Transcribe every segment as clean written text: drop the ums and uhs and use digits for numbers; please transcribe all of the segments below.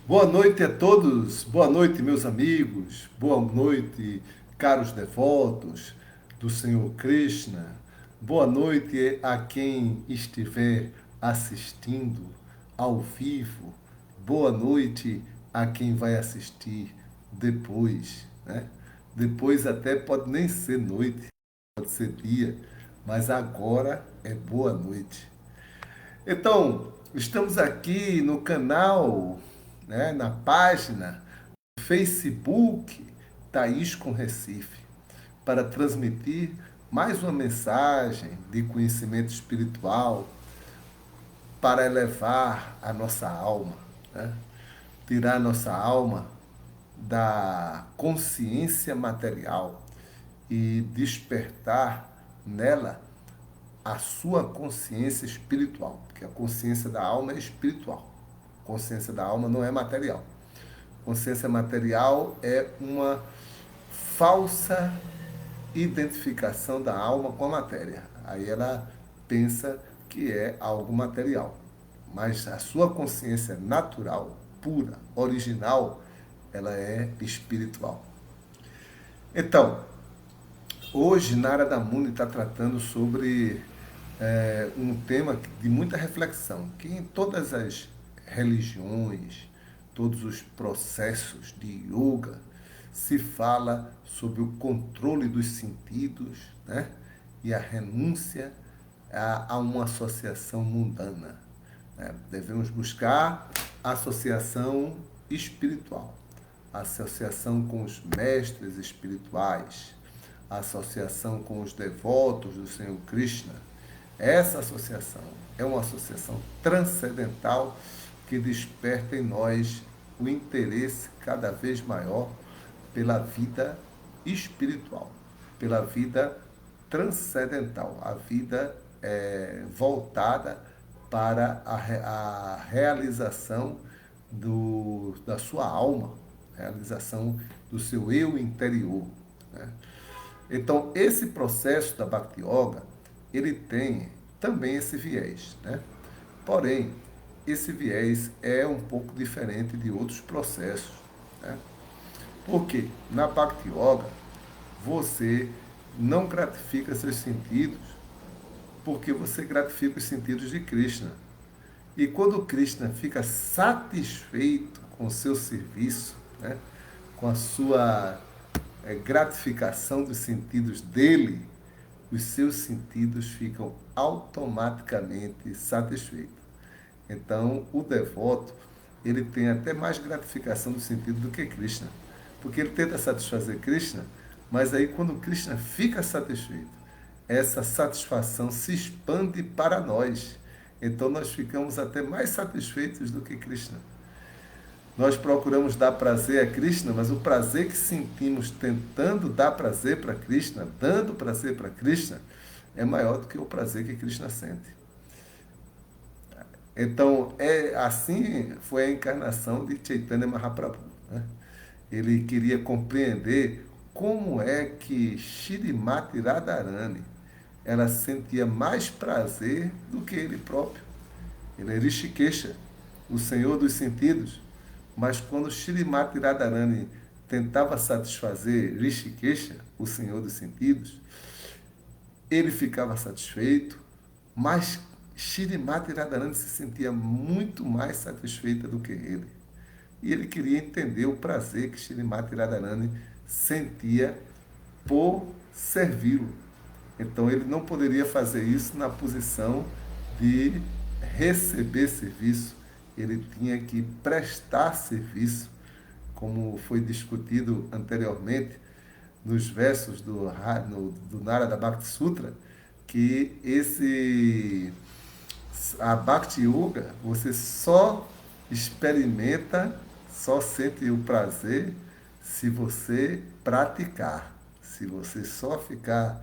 Boa noite a todos, boa noite, meus amigos, boa noite, caros devotos do Senhor Krishna, boa noite a quem estiver assistindo ao vivo, boa noite a quem vai assistir depois, né? Depois até pode nem ser noite, pode ser dia, mas agora é boa noite. Então, estamos aqui no canal, né, na página Facebook Thaís com Recife, para transmitir mais uma mensagem de conhecimento espiritual para elevar a nossa alma, né? Tirar a nossa alma da consciência material e despertar nela a sua consciência espiritual, porque a consciência da alma é espiritual. A consciência da alma não é material. Consciência material é uma falsa identificação da alma com a matéria. Aí ela pensa que é algo material. Mas a sua consciência natural, pura, original, ela é espiritual. Então, hoje Narada Muni está tratando sobre um tema de muita reflexão, que em todas as religiões, todos os processos de yoga, se fala sobre o controle dos sentidos, né? E a renúncia a uma associação mundana, né? Devemos buscar a associação espiritual, a associação com os mestres espirituais, a associação com os devotos do Senhor Krishna. Essa associação é uma associação transcendental que desperta em nós o interesse cada vez maior pela vida espiritual, pela vida transcendental, a vida voltada para a realização da sua alma, realização do seu eu interior, né? Então, esse processo da Bhakti Yoga, ele tem também esse viés, né? Porém, esse viés é um pouco diferente de outros processos, né? Porque na Bhakti Yoga, você não gratifica seus sentidos, porque você gratifica os sentidos de Krishna. E quando Krishna fica satisfeito com o seu serviço, né? Com a sua gratificação dos sentidos dele, os seus sentidos ficam automaticamente satisfeitos. Então, o devoto, ele tem até mais gratificação do sentido do que Krishna, porque ele tenta satisfazer Krishna, mas aí quando Krishna fica satisfeito, essa satisfação se expande para nós. Então nós ficamos até mais satisfeitos do que Krishna. Nós procuramos dar prazer a Krishna, mas o prazer que sentimos tentando dar prazer para Krishna, dando prazer para Krishna, é maior do que o prazer que Krishna sente. Então, assim foi a encarnação de Chaitanya Mahaprabhu, né? Ele queria compreender como é que Shrimati Radharani ela sentia mais prazer do que ele próprio. Ele é Rishikesha, o senhor dos sentidos. Mas quando Shrimati Radharani tentava satisfazer Rishikesha, o senhor dos sentidos, ele ficava satisfeito, mas Shrimati Radharani se sentia muito mais satisfeita do que ele. E ele queria entender o prazer que Shrimati Radharani sentia por servi-lo. Então ele não poderia fazer isso na posição de receber serviço, ele tinha que prestar serviço, como foi discutido anteriormente nos versos do Narada Bhakti Sutra, que a Bhakti Yoga você só experimenta, só sente o prazer se você praticar. Se você só ficar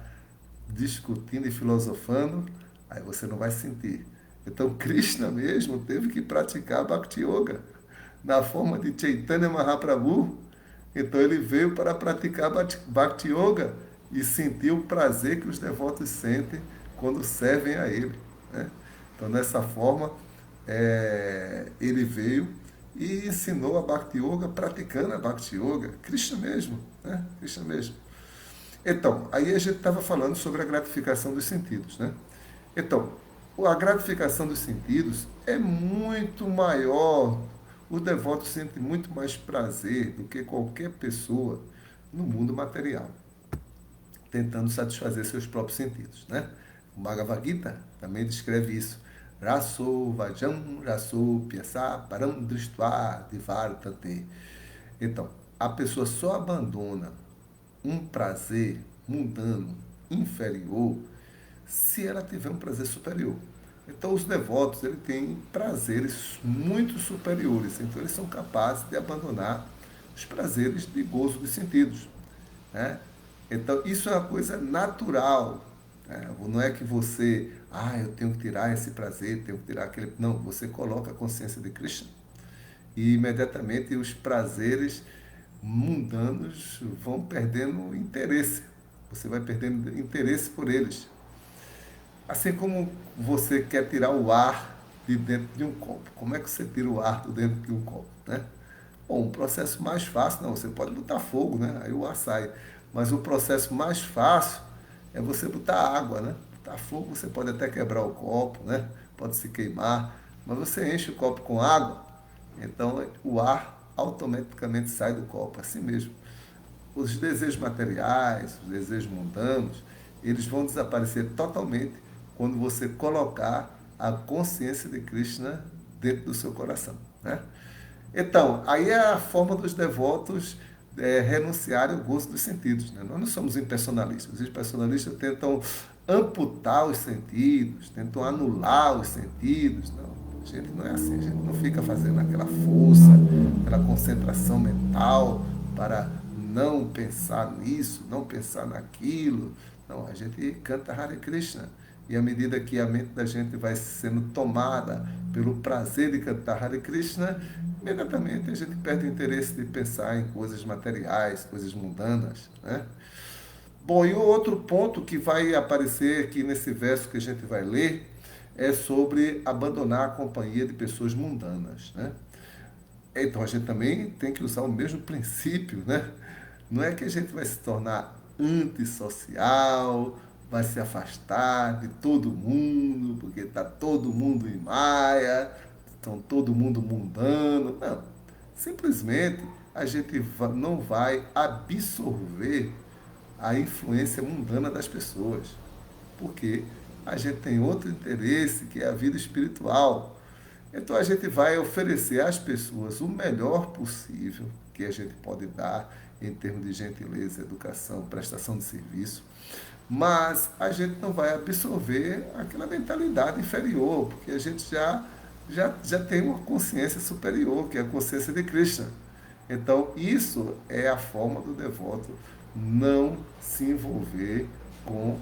discutindo e filosofando, aí você não vai sentir. Então Krishna mesmo teve que praticar Bhakti Yoga na forma de Chaitanya Mahaprabhu. Então ele veio para praticar Bhakti Yoga e sentir o prazer que os devotos sentem quando servem a ele, né? Então dessa forma ele veio e ensinou a Bhakti Yoga praticando a Bhakti Yoga. Krishna mesmo, né? Krishna mesmo. Então, aí a gente estava falando sobre a gratificação dos sentidos, né? Então, a gratificação dos sentidos é muito maior. O devoto sente muito mais prazer do que qualquer pessoa no mundo material, tentando satisfazer seus próprios sentidos, né? O Bhagavad Gita também descreve isso. Raso vajam raso pyasa param drištva divartate. Então, a pessoa só abandona um prazer mundano, inferior, se ela tiver um prazer superior. Então, os devotos eles têm prazeres muito superiores, então eles são capazes de abandonar os prazeres de gozo dos sentidos, né? Então, isso é uma coisa natural, né? Não é que você, eu tenho que tirar esse prazer, tenho que tirar aquele. Não, você coloca a consciência de Krishna e imediatamente os prazeres mundanos vão perdendo interesse. Você vai perdendo interesse por eles. Assim como você quer tirar o ar de dentro de um copo. Como é que você tira o ar de dentro de um copo, né? Bom, um processo mais fácil, não, você pode botar fogo, né? Aí o ar sai. Mas o processo mais fácil é você botar água, né? Botar fogo, você pode até quebrar o copo, né? Pode se queimar, mas você enche o copo com água, então o ar automaticamente sai do copo, assim mesmo. Os desejos materiais, os desejos mundanos, eles vão desaparecer totalmente quando você colocar a consciência de Krishna dentro do seu coração, né? Então, aí é a forma dos devotos renunciarem ao gozo dos sentidos, né? Nós não somos impersonalistas. Os impersonalistas tentam amputar os sentidos, tentam anular os sentidos. Não, a gente não é assim, a gente não fica fazendo aquela força, aquela concentração mental para não pensar nisso, não pensar naquilo. Não, a gente canta Hare Krishna. E à medida que a mente da gente vai sendo tomada pelo prazer de cantar Hare Krishna, imediatamente a gente perde o interesse de pensar em coisas materiais, coisas mundanas, né? Bom, e o outro ponto que vai aparecer aqui nesse verso que a gente vai ler é sobre abandonar a companhia de pessoas mundanas, né? Então a gente também tem que usar o mesmo princípio, né? Não é que a gente vai se tornar antissocial, vai se afastar de todo mundo, porque está todo mundo em Maia, estão todo mundo mundano. Não. Simplesmente a gente não vai absorver a influência mundana das pessoas, porque a gente tem outro interesse, que é a vida espiritual. Então a gente vai oferecer às pessoas o melhor possível que a gente pode dar em termos de gentileza, educação, prestação de serviço, mas a gente não vai absorver aquela mentalidade inferior, porque a gente já tem uma consciência superior, que é a consciência de Krishna. Então, isso é a forma do devoto não se envolver com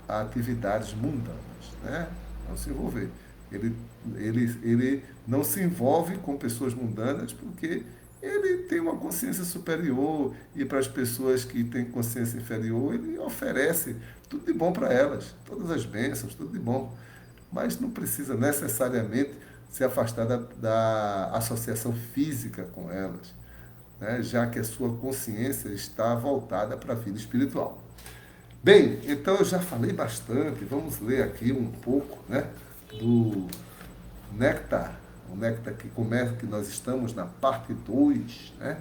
atividades mundanas, né? Não se envolver. Ele não se envolve com pessoas mundanas porque ele tem uma consciência superior e para as pessoas que têm consciência inferior, ele oferece tudo de bom para elas, todas as bênçãos, tudo de bom. Mas não precisa necessariamente se afastar da associação física com elas, né? Já que a sua consciência está voltada para a vida espiritual. Bem, então eu já falei bastante, vamos ler aqui um pouco, né, do néctar, o néctar que começa, que nós estamos na parte 2, né?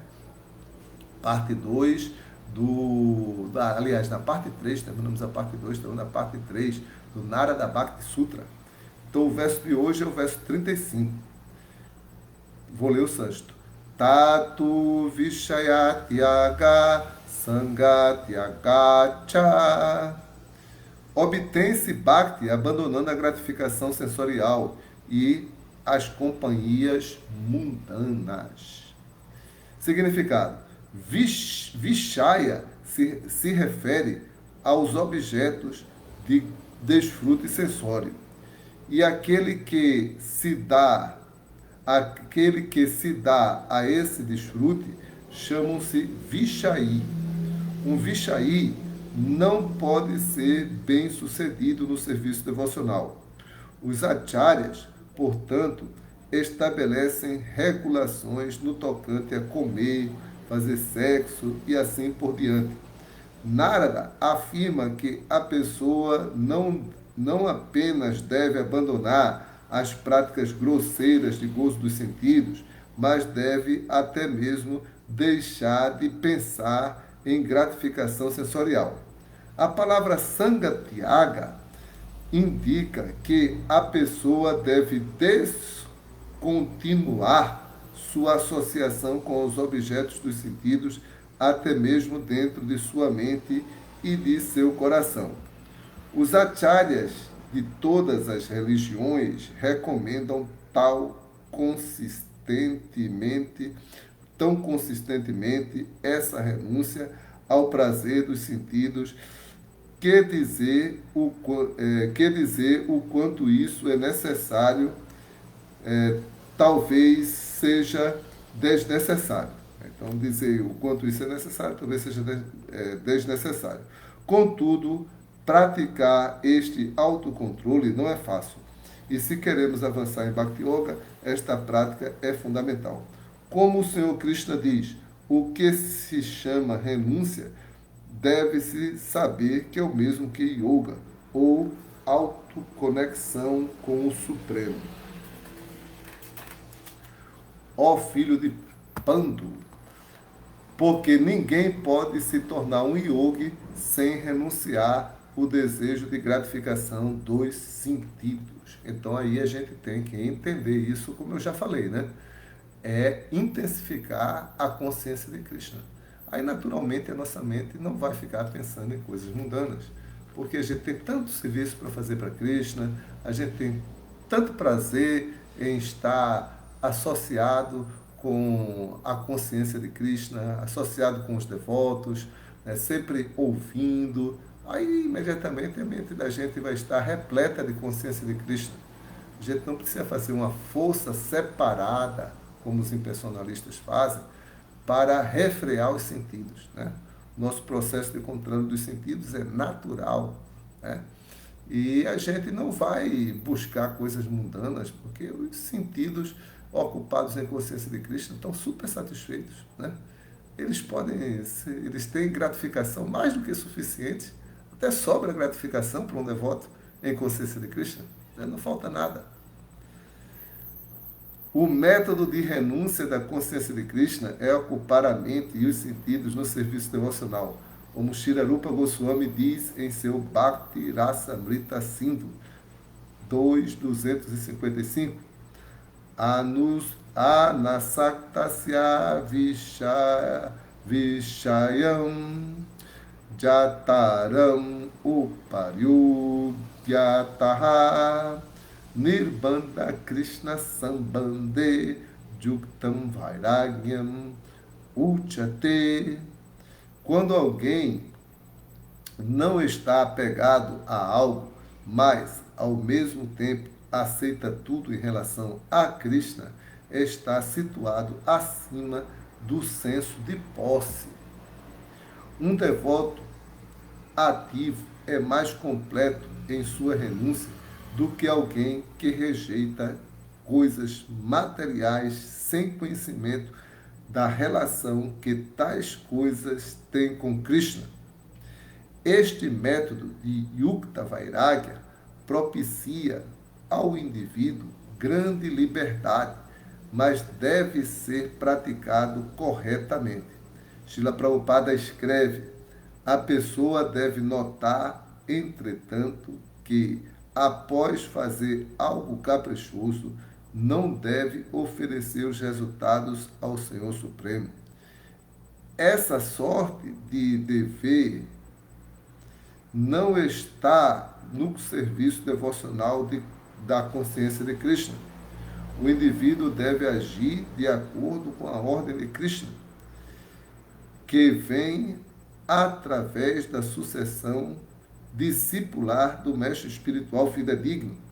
Parte 2 aliás, na parte 3, terminamos a parte 2, estamos na parte 3 do Narada Bhakti Sutra. Então o verso de hoje é o verso 35. Vou ler o sânscrito. Tatu Vishayatyaga Sangatyagacha. Obtém-se Bhakti abandonando a gratificação sensorial e as companhias mundanas. Significado: Vishaya se refere aos objetos de desfrute sensório. E aquele que se dá a esse desfrute chamam-se Vishayi. Um Vishayi não pode ser bem sucedido no serviço devocional. Os acharyas, portanto, estabelecem regulações no tocante a comer, fazer sexo e assim por diante. Narada afirma que a pessoa não apenas deve abandonar as práticas grosseiras de gozo dos sentidos, mas deve até mesmo deixar de pensar em gratificação sensorial. A palavra sangatyaga indica que a pessoa deve descontinuar sua associação com os objetos dos sentidos, até mesmo dentro de sua mente e de seu coração. Os acharyas de todas as religiões recomendam tão consistentemente essa renúncia ao prazer dos sentidos, que dizer o quanto isso é necessário, talvez seja desnecessário. Então, dizer o quanto isso é necessário, talvez seja desnecessário. Contudo, praticar este autocontrole não é fácil. E se queremos avançar em Bhakti Yoga, esta prática é fundamental. Como o Senhor Krishna diz, o que se chama renúncia deve-se saber que é o mesmo que yoga, ou autoconexão com o Supremo. Ó filho de Pandu, porque ninguém pode se tornar um yogi sem renunciar o desejo de gratificação dos sentidos. Então aí a gente tem que entender isso, como eu já falei, né? É intensificar a consciência de Krishna. Aí naturalmente a nossa mente não vai ficar pensando em coisas mundanas, porque a gente tem tanto serviço para fazer para Krishna, a gente tem tanto prazer em estar associado com a consciência de Krishna, associado com os devotos, né, sempre ouvindo. Aí imediatamente a mente da gente vai estar repleta de consciência de Krishna. A gente não precisa fazer uma força separada, como os impersonalistas fazem, para refrear os sentidos, né? Nosso processo de controle dos sentidos é natural, né? E a gente não vai buscar coisas mundanas, porque os sentidos ocupados em consciência de Cristo estão super satisfeitos, né? Eles têm gratificação mais do que suficiente, até sobra gratificação para um devoto em consciência de Cristo, né? Não falta nada. O método de renúncia da consciência de Krishna é ocupar a mente e os sentidos no serviço devocional, como Srila Rupa Goswami diz em seu Bhakti Rasamrita Sindhu 2.255. Anasaktasya Vishayam Jataram Uparyugyataha Nirbanda Krishna Sambande Juktam Vairagyam Uchate. Quando alguém não está apegado a algo, mas ao mesmo tempo aceita tudo em relação a Krishna, está situado acima do senso de posse. Um devoto ativo é mais completo em sua renúncia do que alguém que rejeita coisas materiais sem conhecimento da relação que tais coisas têm com Krishna. Este método de Yukta Vairagya propicia ao indivíduo grande liberdade, mas deve ser praticado corretamente. Srila Prabhupada escreve: a pessoa deve notar, entretanto, que após fazer algo caprichoso, não deve oferecer os resultados ao Senhor Supremo. Essa sorte de dever não está no serviço devocional da consciência de Krishna. O indivíduo deve agir de acordo com a ordem de Krishna, que vem através da sucessão discipular do mestre espiritual fidedigno.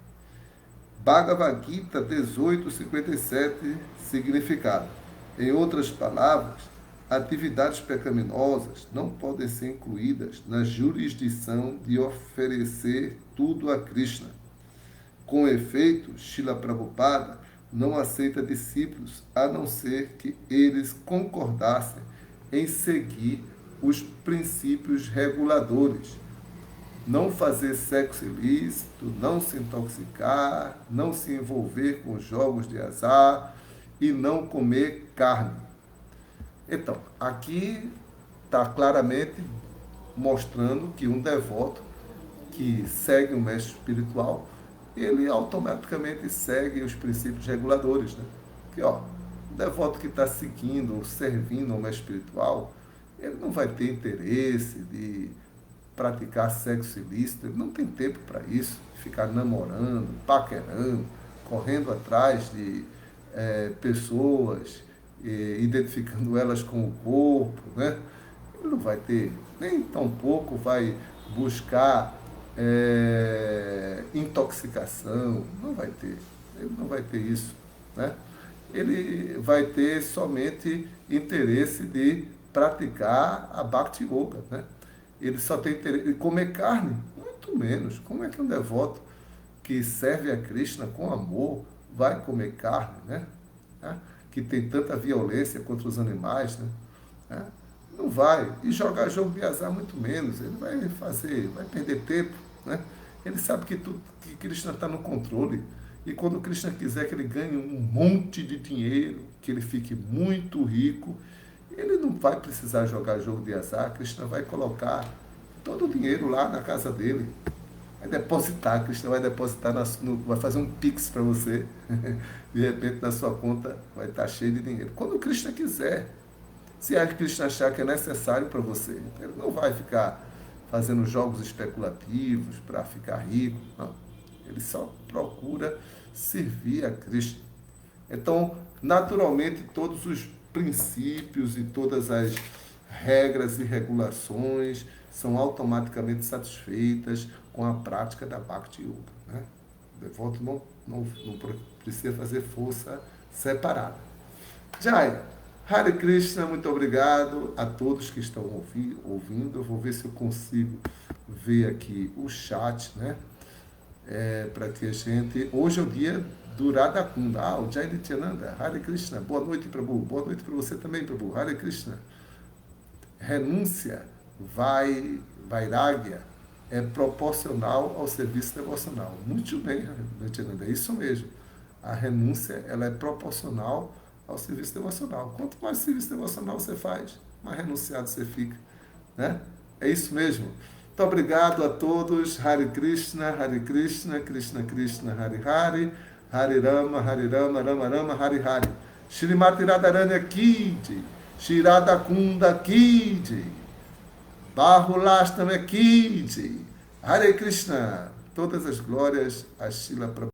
Bhagavad Gita 18:57, significado. Em outras palavras, atividades pecaminosas não podem ser incluídas na jurisdição de oferecer tudo a Krishna. Com efeito, Srila Prabhupada não aceita discípulos, a não ser que eles concordassem em seguir os princípios reguladores. Não fazer sexo ilícito, não se intoxicar, não se envolver com jogos de azar e não comer carne. Então, aqui está claramente mostrando que um devoto que segue um mestre espiritual, ele automaticamente segue os princípios reguladores, né? Que, ó, o devoto que está seguindo ou servindo ao mestre espiritual, ele não vai ter interesse de praticar sexo ilícito, ele não tem tempo para isso, ficar namorando, paquerando, correndo atrás de pessoas, identificando elas com o corpo, né? Ele não vai ter, nem tampouco vai buscar intoxicação, não vai ter, ele não vai ter isso, né? Ele vai ter somente interesse de praticar a Bhakti Yoga, né? Ele só tem interesse de comer carne, muito menos. Como é que um devoto que serve a Krishna com amor vai comer carne, né? Que tem tanta violência contra os animais, né? Não vai. E jogar jogo de azar muito menos. Ele vai fazer, vai perder tempo, né? Ele sabe que Krishna está no controle. E quando Krishna quiser que ele ganhe um monte de dinheiro, que ele fique muito rico, ele não vai precisar jogar jogo de azar. Krishna vai colocar todo o dinheiro lá na casa dele. Vai depositar, Krishna vai depositar, vai fazer um pix para você. De repente na sua conta vai estar cheio de dinheiro. Quando Krishna quiser. Se a Krishna achar que é necessário para você. Ele não vai ficar fazendo jogos especulativos para ficar rico. Não. Ele só procura servir a Krishna. Então, naturalmente, todos os princípios e todas as regras e regulações são automaticamente satisfeitas com a prática da Bhakti Yoga, né? O devoto não precisa fazer força separada. Jai, Hare Krishna, muito obrigado a todos que estão ouvindo. Eu vou ver se eu consigo ver aqui o chat, né? Para que a gente... Hoje é o dia do Radha Kunda. O Jai Nityananda, Hare Krishna. Boa noite, Prabhu. Boa noite para você também, Prabhu. Hare Krishna. Renúncia, vairagya, é proporcional ao serviço devocional. Muito bem, Nityananda, é isso mesmo. A renúncia, ela é proporcional ao serviço devocional. Quanto mais serviço devocional você faz, mais renunciado você fica, né? É isso mesmo. Muito obrigado a todos. Hare Krishna, Krishna Krishna, Hare Hare, Hare Rama, Rama Rama, Hare Hare. Shrimati Radharani Ki Jai, Shri Radha Kunda Ki Jai, Bahulastama Ki Jai. Hare Krishna. Todas as glórias a Srila Prabhupada.